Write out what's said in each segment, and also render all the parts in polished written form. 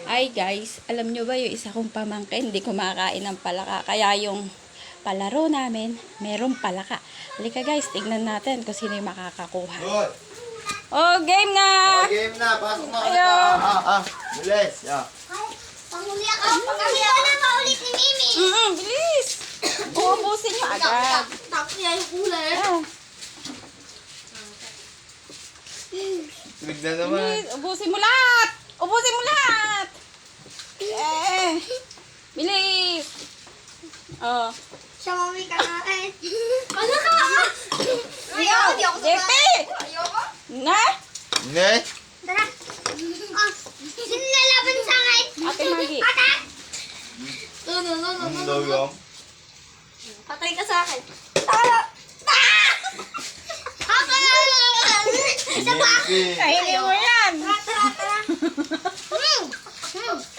Ay guys, alam nyo ba yung isa kong pamangkin, hindi kumakain ng palaka. Kaya yung palaro namin, merong palaka. Halika guys, tignan natin kung sino yung makakakuha. Good. Oh, game na! Game na. Pasok na ka Ayo. na. Bilis. Panghuli ako. Panghuli ako na maulit ni Mimi. Bilis! Uubusin nyo agad. Tapos niya yung kulay. Ah, Tuwig na naman. bilis, ubusin mo lahat! Ubusin mo lahat! Bilis! Oh. Siya mami ka na eh. Ano ka? Ayoko, di ako JP! Ayoko. Na? Ne? Tara. Sino lalaban sa akin? Ate Maggie. Ate! Ang daw yung. Patay ka sa akin. Tara! Isa pa! Kainin mo yan! Tara!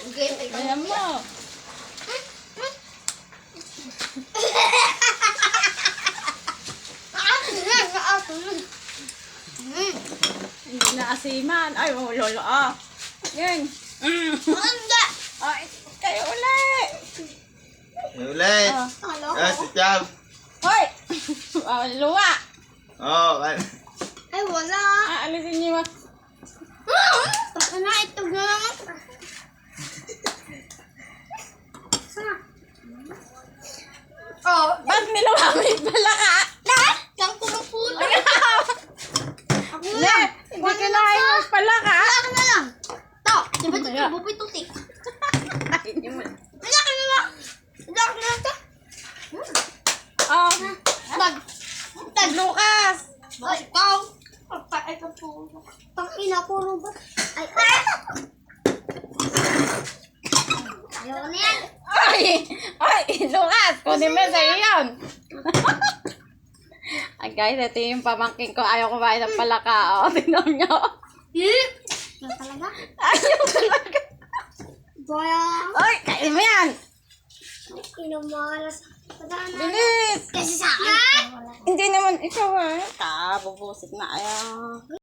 Game. Ayan mo. Hindi na asiman. Ay, oh, lolo. Ah. Yan. Hindi! Ay, kayo ulit. Ulit. Hello? Si Chab. Hoy! Luwa. Ay, wala. Alisin niyo. Taka na, ito na naman. Oh, Ba't nilawamit pala ka? lahat kang kumupulo. Ako na Ne, lang. hindi kinain mo pala ka. Ako na lang. To, di ba ito buboy tutik? Kainin mo. Wala ka na lang. Wala ka na lang to. Oh, Tag. Lucas. Ay, ikaw. Pagpaay ka po. Pang-ina, puro ba? Ay. Ayaw na yan. Ay, Lucas. Kunin mo sa'yo yun. Ay guys, ito yung pamangkin ko. Ayaw kumain ng palaka. O, tingnan nyo. Yan talaga? Ayaw talaga. Boya. Ay, kain mo yan. Inumalas. Padaan na. Bilis. Kasi sa akin. Hindi naman ikaw ah. Bubusit na. Ayaw.